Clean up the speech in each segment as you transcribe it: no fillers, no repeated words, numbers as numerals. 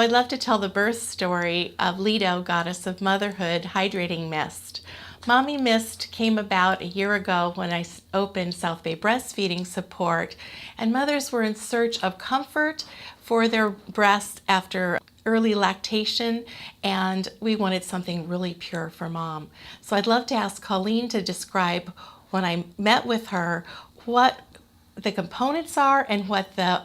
I'd love to tell the birth story of Leto, goddess of motherhood, hydrating mist. Mommy Mist came about a year ago when I opened South Bay Breastfeeding Support, and mothers were in search of comfort for their breasts after early lactation, and we wanted something really pure for mom. So I'd love to ask Colleen to describe, when I met with her, what the components are and what the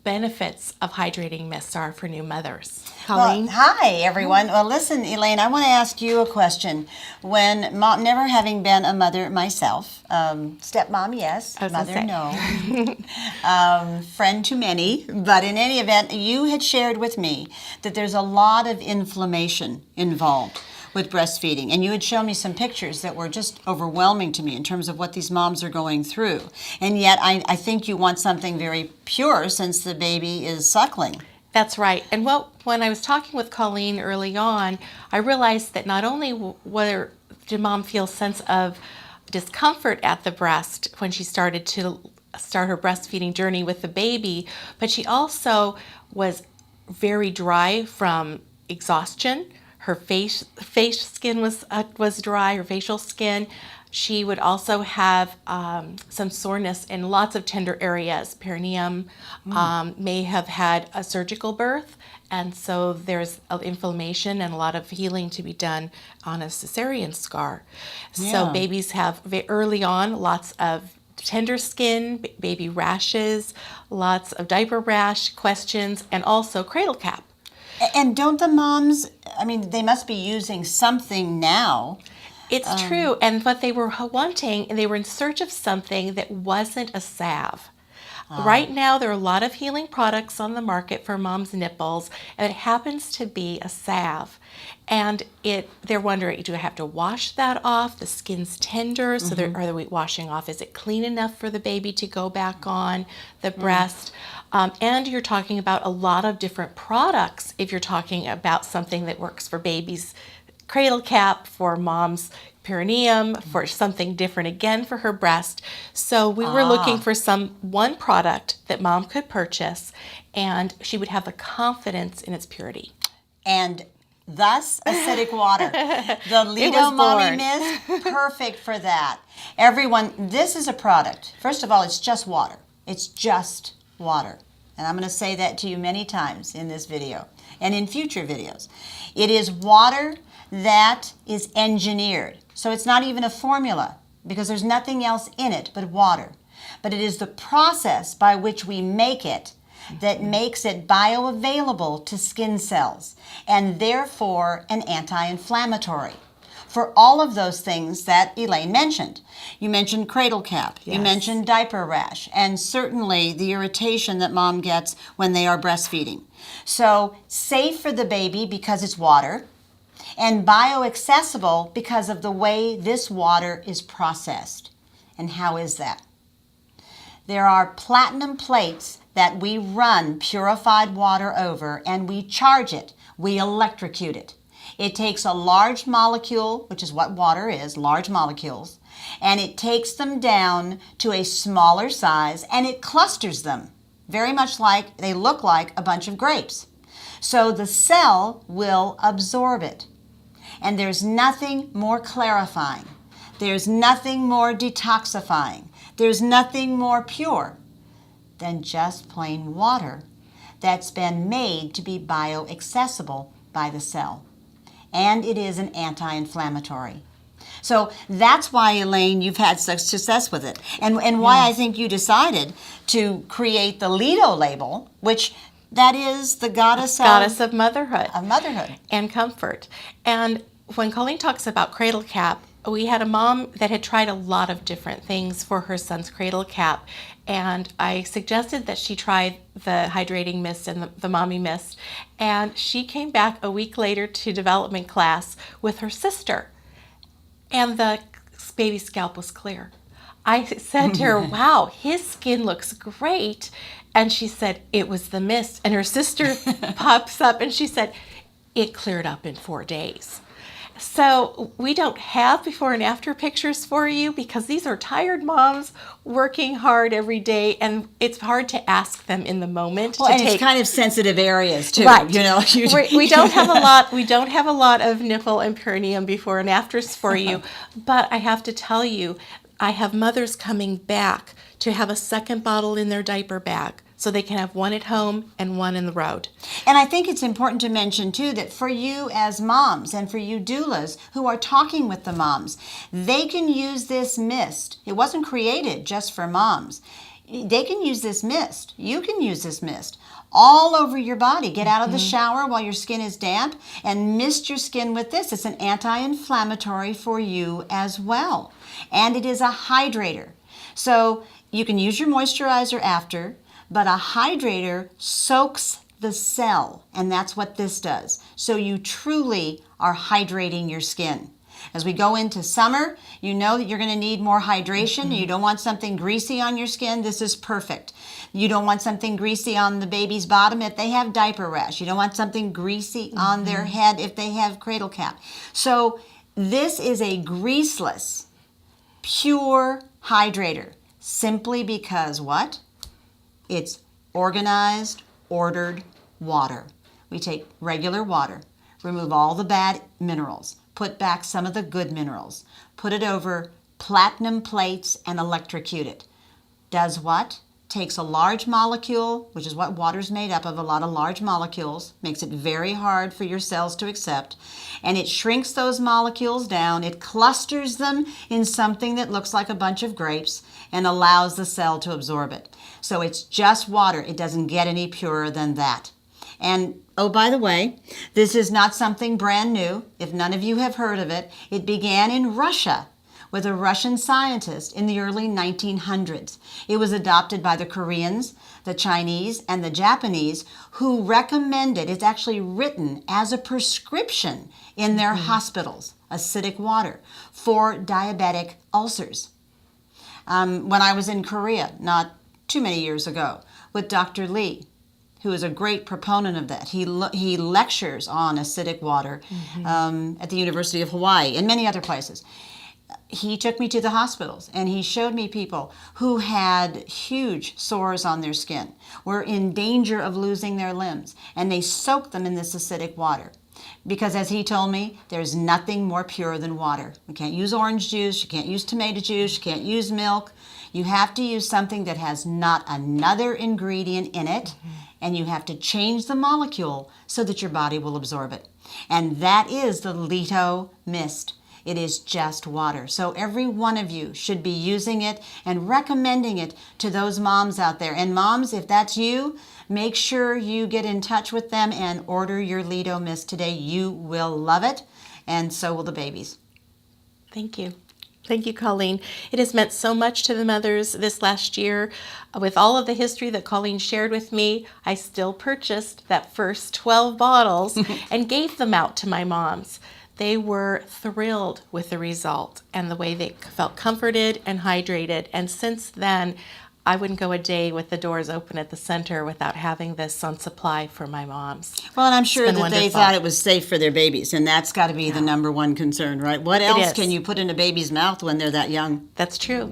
benefits of hydrating mists are for new mothers. Colleen? Well, hi, everyone. Well, listen, Elaine, I want to ask you a question. When mom, never having been a mother myself, stepmom, yes, mother, no, friend to many, but in any event, you had shared with me that there's a lot of inflammation involved with breastfeeding, and you had shown me some pictures that were just overwhelming to me in terms of what these moms are going through. And yet I think you want something very pure since the baby is suckling. That's right. And when I was talking with Colleen early on, I realized that not only did mom feel a sense of discomfort at the breast when she started to start her breastfeeding journey with the baby, but she also was very dry from exhaustion. Her face skin was dry, her facial skin. She would also have some soreness in lots of tender areas. Perineum may have had a surgical birth, and so there's inflammation and a lot of healing to be done on a cesarean scar. Yeah. So babies have early on lots of tender skin, baby rashes, lots of diaper rash, questions, and also cradle cap. And don't the moms, I mean, they must be using something now. It's true. And what they were wanting, they were in search of something that wasn't a salve. Right now, there are a lot of healing products on the market for mom's nipples, and it happens to be a salve. And they're wondering, do I have to wash that off? The skin's tender, so are they washing off? Is it clean enough for the baby to go back on the breast? And you're talking about a lot of different products if you're talking about something that works for baby's cradle cap, for mom's perineum, for something different again for her breast. So we were looking for one product that mom could purchase, and she would have the confidence in its purity. And thus, acidic water. The Leto Mommy Mist, perfect for that. Everyone, this is a product. First of all, it's just water. It's just water. And I'm going to say that to you many times in this video and in future videos. It is water that is engineered. So it's not even a formula because there's nothing else in it but water. But it is the process by which we make it that makes it bioavailable to skin cells and therefore an anti-inflammatory for all of those things that Elaine mentioned. You mentioned cradle cap, yes. You mentioned diaper rash, and certainly the irritation that mom gets when they are breastfeeding. So safe for the baby because it's water, and bioaccessible because of the way this water is processed. And how is that? There are platinum plates that we run purified water over, and we charge it, we electrocute it. It takes a large molecule, which is what water is, large molecules, and it takes them down to a smaller size, and it clusters them, very much like they look like a bunch of grapes. So the cell will absorb it. And there's nothing more clarifying. There's nothing more detoxifying. There's nothing more pure than just plain water that's been made to be bioaccessible by the cell. And it is an anti-inflammatory. So that's why, Elaine, you've had such success with it. And why I think you decided to create the Leto label, which that is the goddess of motherhood. Of motherhood. And comfort. And when Colleen talks about cradle cap, we had a mom that had tried a lot of different things for her son's cradle cap, and I suggested that she try the hydrating mist and the mommy mist, and she came back a week later to development class with her sister, and the baby's scalp was clear. I said to her, wow, his skin looks great, and she said, it was the mist, and her sister pops up and she said, it cleared up in 4 days. So we don't have before and after pictures for you because these are tired moms working hard every day, and it's hard to ask them in the moment. Well, and it's kind of sensitive areas too. Right. You know, We don't have a lot. We don't have a lot of nipple and perineum before and afters for you. But I have to tell you, I have mothers coming back to have a second bottle in their diaper bag, so they can have one at home and one in the road. And I think it's important to mention, too, that for you as moms and for you doulas who are talking with the moms, they can use this mist. It wasn't created just for moms. They can use this mist. You can use this mist all over your body. Get out of the shower while your skin is damp and mist your skin with this. It's an anti-inflammatory for you as well. And it is a hydrator. So you can use your moisturizer after, but a hydrator soaks the cell, and that's what this does. So you truly are hydrating your skin. As we go into summer, you know that you're going to need more hydration. You don't want something greasy on your skin. This is perfect. You don't want something greasy on the baby's bottom if they have diaper rash. You don't want something greasy on their head if they have cradle cap. So this is a greaseless, pure hydrator, simply because what? It's organized, ordered water. We take regular water, remove all the bad minerals, put back some of the good minerals, put it over platinum plates and electrocute it. Does what? Takes a large molecule, which is what water's made up of, a lot of large molecules, makes it very hard for your cells to accept, and it shrinks those molecules down, it clusters them in something that looks like a bunch of grapes and allows the cell to absorb it. So it's just water. It doesn't get any purer than that. And oh, by the way, this is not something brand new. If none of you have heard of it, it began in Russia with a Russian scientist in the early 1900s. It was adopted by the Koreans, the Chinese, and the Japanese, who recommended, it's actually written as a prescription in their hospitals, acidic water, for diabetic ulcers. When I was in Korea, not too many years ago, with Dr. Lee, who is a great proponent of that. He lectures on acidic water at the University of Hawaii and many other places. He took me to the hospitals and he showed me people who had huge sores on their skin, were in danger of losing their limbs, and they soaked them in this acidic water. Because as he told me, there's nothing more pure than water. You can't use orange juice, you can't use tomato juice, you can't use milk. You have to use something that has not another ingredient in it, and you have to change the molecule so that your body will absorb it. And that is the Leto mist. It is just water. So every one of you should be using it and recommending it to those moms out there. And moms, if that's you, make sure you get in touch with them and order your Leto mist today. You will love it, and so will the babies. Thank you. Thank you, Colleen. It has meant so much to the mothers this last year. With all of the history that Colleen shared with me, I still purchased that first 12 bottles and gave them out to my moms. They were thrilled with the result and the way they felt comforted and hydrated. And since then, I wouldn't go a day with the doors open at the center without having this on supply for my moms. Well, and I'm sure that wonderful. they thought it was safe for their babies, and that's got to be the number one concern, right? What else can you put in a baby's mouth when they're that young? That's true.